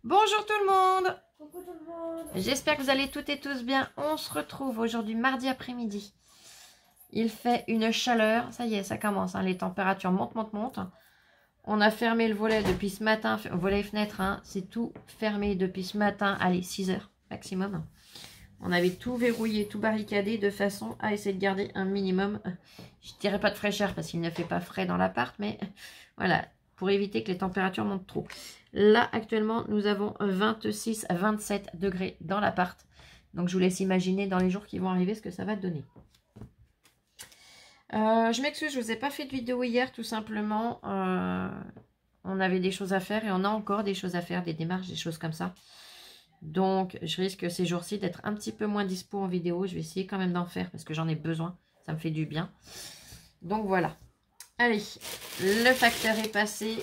Bonjour tout le monde. Coucou tout le monde. J'espère que vous allez toutes et tous bien. On se retrouve aujourd'hui mardi après-midi. Il fait une chaleur. Ça y est, ça commence. Les températures montent. On a fermé le volet depuis ce matin. Volet et fenêtre, c'est tout fermé depuis ce matin. Allez, 6 heures maximum. On avait tout verrouillé, tout barricadé de façon à essayer de garder un minimum. Je dirais pas de fraîcheur parce qu'il ne fait pas frais dans l'appart. Mais voilà, pour éviter que les températures montent trop. Là, actuellement, nous avons 26 à 27 degrés dans l'appart. Donc, je vous laisse imaginer dans les jours qui vont arriver ce que ça va donner. Je m'excuse, je ne vous ai pas fait de vidéo hier, tout simplement. On avait des choses à faire et on a encore des choses à faire, des démarches, des choses comme ça. Donc, je risque ces jours-ci d'être un petit peu moins dispo en vidéo. Je vais essayer quand même d'en faire parce que j'en ai besoin. Ça me fait du bien. Donc, voilà. Allez, le facteur est passé.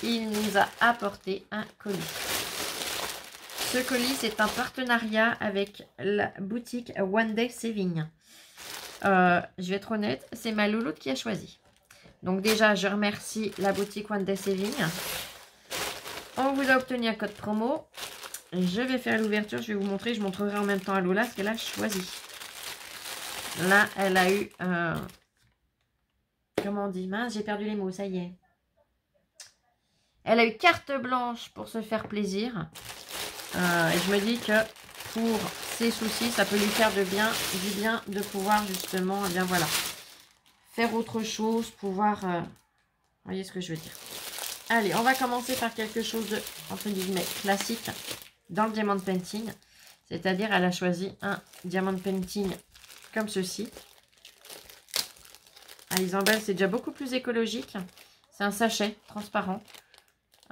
Il nous a apporté un colis. Ce colis, c'est un partenariat avec la boutique One Day Saving. Je vais être honnête, c'est ma louloute qui a choisi. Donc déjà, je remercie la boutique One Day Saving. On vous a obtenu un code promo. Je vais faire l'ouverture, je vais vous montrer. Je montrerai en même temps à Lola ce qu'elle a choisi. Là, elle a eu... comment on dit? Mince, j'ai perdu les mots, ça y est. Elle a eu carte blanche pour se faire plaisir. Et je me dis que pour ses soucis, ça peut lui faire du bien de pouvoir justement, eh bien voilà, faire autre chose, pouvoir... vous voyez ce que je veux dire. Allez, on va commencer par quelque chose de, entre guillemets, classique dans le diamond painting. C'est-à-dire, elle a choisi un diamond painting comme ceci. À Isabelle, c'est déjà beaucoup plus écologique. C'est un sachet transparent.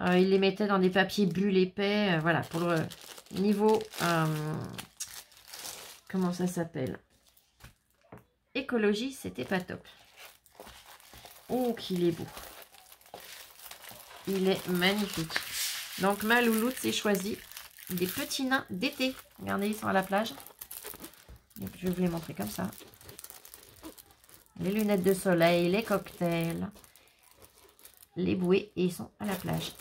Il les mettait dans des papiers bulles épais. Voilà, pour le niveau... comment ça s'appelle? Écologie, c'était pas top. Oh, qu'il est beau. Il est magnifique. Donc, ma louloute s'est choisi des petits nains d'été. Regardez, ils sont à la plage. Et puis, je vais vous les montrer comme ça. Les lunettes de soleil, les cocktails, les bouées, et ils sont à la plage.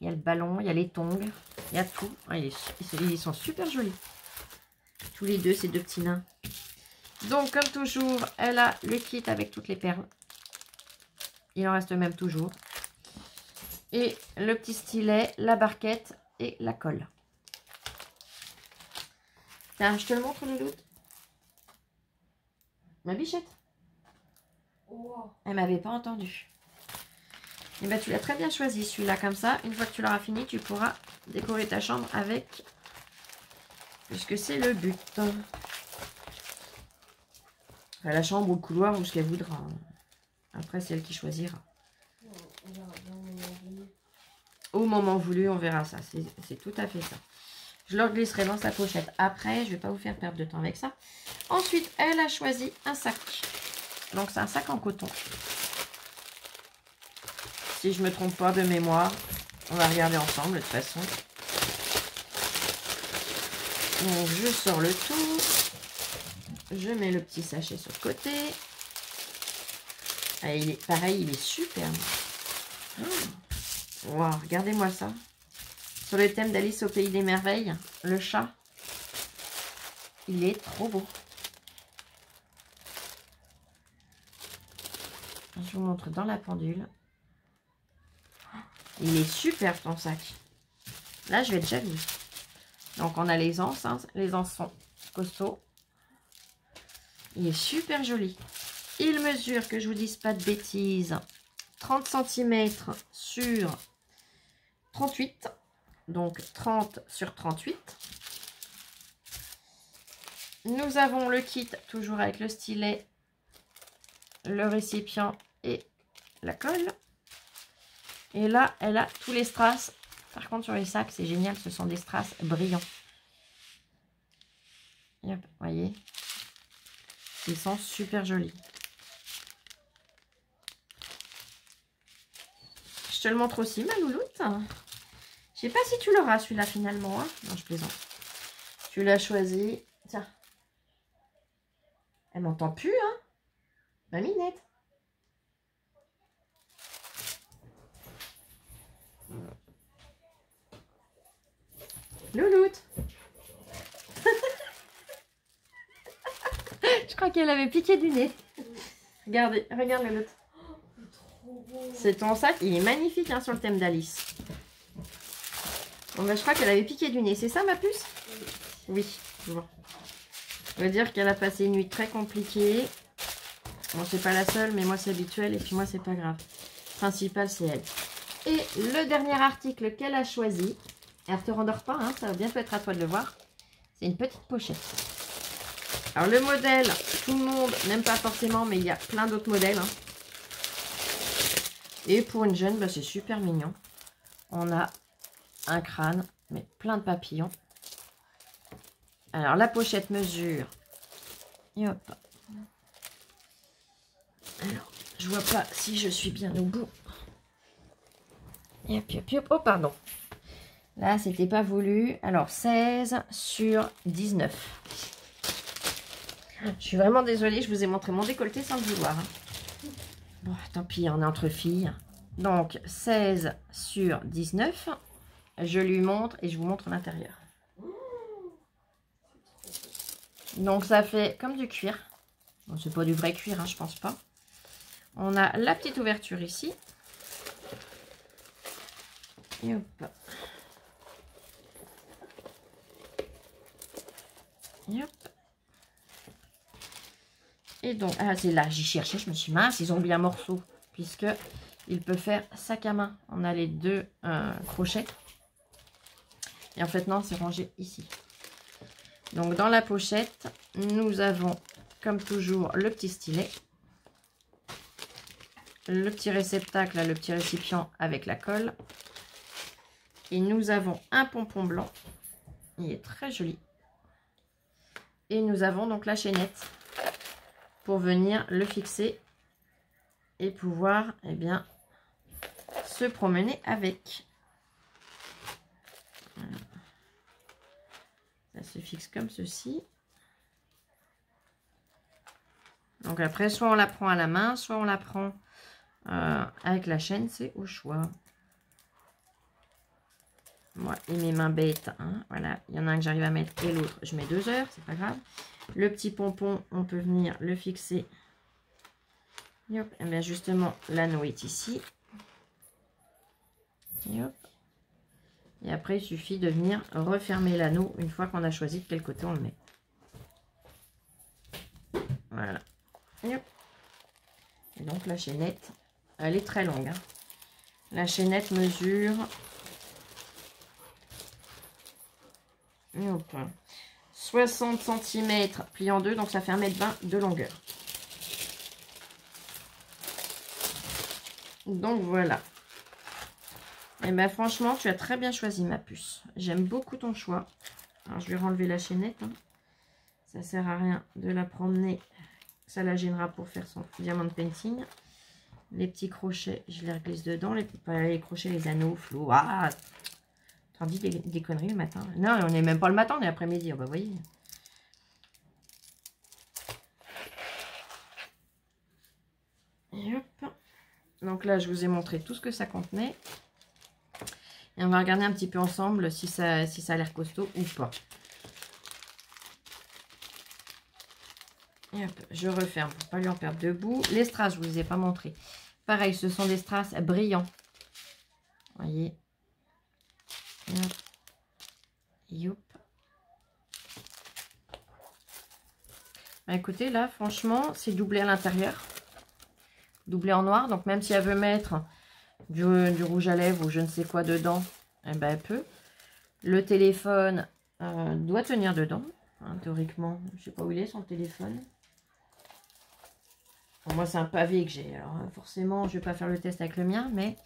Il y a le ballon, il y a les tongs, il y a tout. Ils sont super jolis. Tous les deux, ces deux petits nains. Donc, comme toujours, elle a le kit avec toutes les perles. Il en reste même toujours. Et le petit stylet, la barquette et la colle. Tiens, je te le montre, Louloute. Ma bichette. Wow. Elle m'avait pas entendu. Et bien, tu l'as très bien choisi, celui-là, comme ça. Une fois que tu l'auras fini, tu pourras décorer ta chambre avec. Puisque c'est le but. Enfin, la chambre ou le couloir ou ce qu'elle voudra. Après, c'est elle qui choisira. Au moment voulu, on verra ça. C'est tout à fait ça. Je le glisserai dans sa pochette après. Je ne vais pas vous faire perdre de temps avec ça. Ensuite, elle a choisi un sac. Donc, c'est un sac en coton. Si je ne me trompe pas de mémoire, on va regarder ensemble de toute façon. Donc, je sors le tout. Je mets le petit sachet sur le côté. Ah, il est pareil, il est super. Wow, regardez-moi ça. Sur le thème d'Alice au Pays des Merveilles, le chat. Il est trop beau. Je vous montre dans la pendule. Il est super ton sac. Là, je vais être jalouse. Donc, on a les anses. Les anses sont costauds. Il est super joli. Il mesure, que je vous dise pas de bêtises, 30 cm sur 38. Donc, 30 sur 38. Nous avons le kit, toujours avec le stylet, le récipient et la colle. Et là, elle a tous les strass. Par contre, sur les sacs, c'est génial. Ce sont des strass brillants. Hop, voyez. Ils sont super jolis. Je te le montre aussi, ma louloute. Je sais pas si tu l'auras, celui-là, finalement. Hein. Non, je plaisante. Tu l'as choisi. Tiens. Elle m'entend plus, hein. Ma minette. Louloute. Je crois qu'elle avait piqué du nez. Regardez, regarde Louloute. C'est ton sac, il est magnifique hein, sur le thème d'Alice. Bon, bah, je crois qu'elle avait piqué du nez, c'est ça ma puce? Oui, bon. Ça veut dire qu'elle a passé une nuit très compliquée. Bon, c'est pas la seule, mais moi c'est habituel et puis moi c'est pas grave. Le principal c'est elle. Et le dernier article qu'elle a choisi, elle ne te rendort pas, hein, ça va bientôt être à toi de le voir. C'est une petite pochette. Alors le modèle, tout le monde n'aime pas forcément, mais il y a plein d'autres modèles. Hein. Et pour une jeune, bah, c'est super mignon. On a un crâne, mais plein de papillons. Alors la pochette mesure. Et hop. Alors, je vois pas si je suis bien au bout. Et hop, hop, hop. Oh, pardon. Là, c'était pas voulu. Alors, 16 sur 19. Je suis vraiment désolée, je vous ai montré mon décolleté sans le vouloir. Hein. Bon, tant pis, on est entre filles. Donc, 16 sur 19. Je lui montre et je vous montre l'intérieur. Donc, ça fait comme du cuir. Bon, c'est pas du vrai cuir, hein, je pense pas. On a la petite ouverture ici. Et hop. Et hop. Et donc, ah, c'est là, j'y cherchais, je me suis dit, mince, ils ont oublié un morceau. Puisque il peut faire sac à main. On a les deux crochets. Et en fait, non, c'est rangé ici. Donc, dans la pochette, nous avons, comme toujours, le petit stylet. Le petit réceptacle, là, le petit récipient avec la colle. Et nous avons un pompon blanc. Il est très joli. Et nous avons donc la chaînette pour venir le fixer et pouvoir eh bien, se promener avec. Voilà. Ça se fixe comme ceci. Donc après, soit on la prend à la main, soit on la prend avec la chaîne, c'est au choix. Moi et mes mains bêtes, hein, voilà, il y en a un que j'arrive à mettre et l'autre, je mets 2 heures, c'est pas grave. Le petit pompon, on peut venir le fixer. Et hop, et bien justement, l'anneau est ici. Et hop. Et après, il suffit de venir refermer l'anneau une fois qu'on a choisi de quel côté on le met. Voilà. Et hop. Et donc la chaînette, elle est très longue. Hein. La chaînette mesure... Et hop. 60 cm plié en deux, donc ça fait 1,20 m de longueur. Donc voilà. Et bien franchement, tu as très bien choisi ma puce. J'aime beaucoup ton choix. Alors je vais renlever la chaînette. Hein. Ça sert à rien de la promener. Ça la gênera pour faire son diamond painting. Les petits crochets, je les reglisse dedans. Les crochets, les anneaux, flous. Ah, t'en dis des conneries le matin. Non, on n'est même pas le matin, on est l'après-midi. Oh, bah, voyez. Et hop. Donc là, je vous ai montré tout ce que ça contenait. Et on va regarder un petit peu ensemble si ça a l'air costaud ou pas. Et hop, je referme pour ne pas lui en perdre debout. Les strass, je ne vous les ai pas montrés. Pareil, ce sont des strass brillants. Vous voyez. Et hop. Et hop. Bah, écoutez, là, franchement, c'est doublé à l'intérieur. Doublé en noir. Donc, même si elle veut mettre du rouge à lèvres ou je ne sais quoi dedans, eh ben, elle peut. Le téléphone doit tenir dedans. Hein, théoriquement, je ne sais pas où il est, son téléphone. Bon, moi, c'est un pavé que j'ai. Alors, forcément, je ne vais pas faire le test avec le mien, mais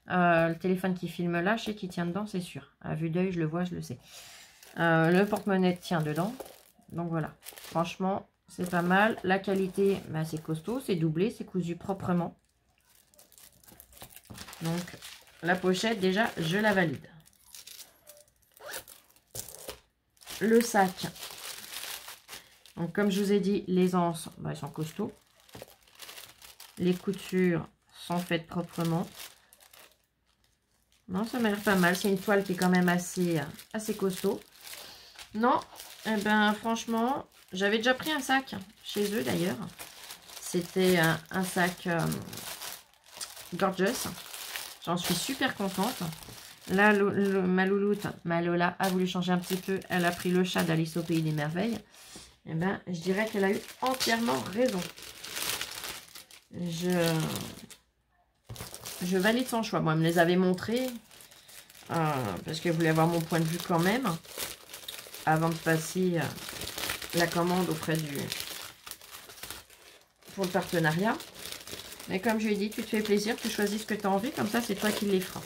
le téléphone qui filme là, je sais qu'il tient dedans, c'est sûr. À vue d'œil, je le vois, je le sais. Le porte-monnaie tient dedans. Donc, voilà. Franchement, c'est pas mal. La qualité, bah, c'est costaud, c'est doublé, c'est cousu proprement. Donc, la pochette, déjà, je la valide. Le sac. Donc, comme je vous ai dit, les anses, bah, elles sont costauds. Les coutures sont faites proprement. Non, ça m'a l'air pas mal. C'est une toile qui est quand même assez costaud. Non, eh ben franchement, j'avais déjà pris un sac chez eux d'ailleurs. C'était un sac Gorgeous. J'en suis super contente. Là, ma louloute, ma Lola, a voulu changer un petit peu. Elle a pris le chat d'Alice au Pays des Merveilles. Eh ben, je dirais qu'elle a eu entièrement raison. Je valide son choix. Moi, elle me les avait montrés. Parce qu'elle voulait avoir mon point de vue quand même. Avant de passer la commande auprès pour le partenariat. Mais comme je lui ai dit, tu te fais plaisir, tu choisis ce que tu as envie. Comme ça, c'est toi qui les feras.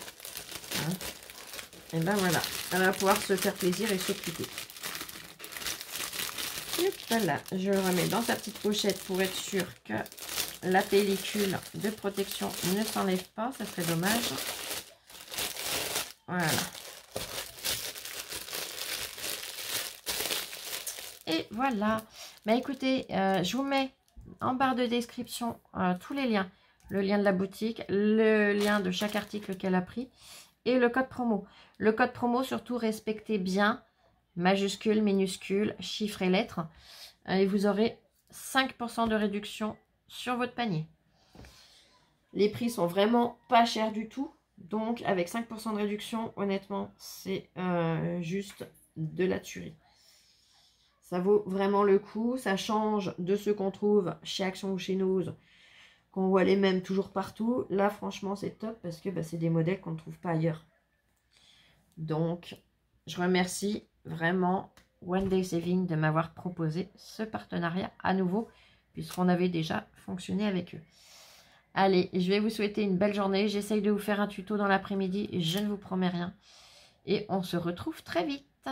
Hein? Et ben voilà. Elle va pouvoir se faire plaisir et s'occuper. Voilà, je le remets dans sa petite pochette pour être sûr que la pellicule de protection ne s'enlève pas. Ça serait dommage. Voilà. Et voilà. Bah écoutez, je vous mets en barre de description tous les liens. Le lien de la boutique, le lien de chaque article qu'elle a pris et le code promo. Le code promo, surtout, respectez bien majuscules, minuscules, chiffres et lettres. Et vous aurez 5% de réduction sur votre panier. Les prix sont vraiment pas chers du tout. Donc, avec 5% de réduction, honnêtement, c'est juste de la tuerie. Ça vaut vraiment le coup. Ça change de ce qu'on trouve chez Action ou chez Nose, qu'on voit les mêmes toujours partout. Là, franchement, c'est top parce que c'est des modèles qu'on ne trouve pas ailleurs. Donc, je remercie vraiment One Day Saving de m'avoir proposé ce partenariat à nouveau, puisqu'on avait déjà fonctionné avec eux. Allez, je vais vous souhaiter une belle journée. J'essaye de vous faire un tuto dans l'après-midi. Je ne vous promets rien. Et on se retrouve très vite.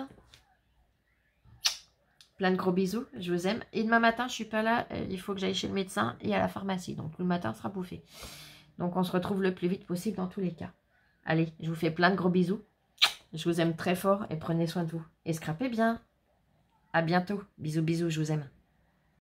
Plein de gros bisous. Je vous aime. Et demain matin, je ne suis pas là. Il faut que j'aille chez le médecin et à la pharmacie. Donc, le matin sera bouffé. Donc, on se retrouve le plus vite possible dans tous les cas. Allez, je vous fais plein de gros bisous. Je vous aime très fort et prenez soin de vous. Et scrapez bien. À bientôt. Bisous, bisous. Je vous aime.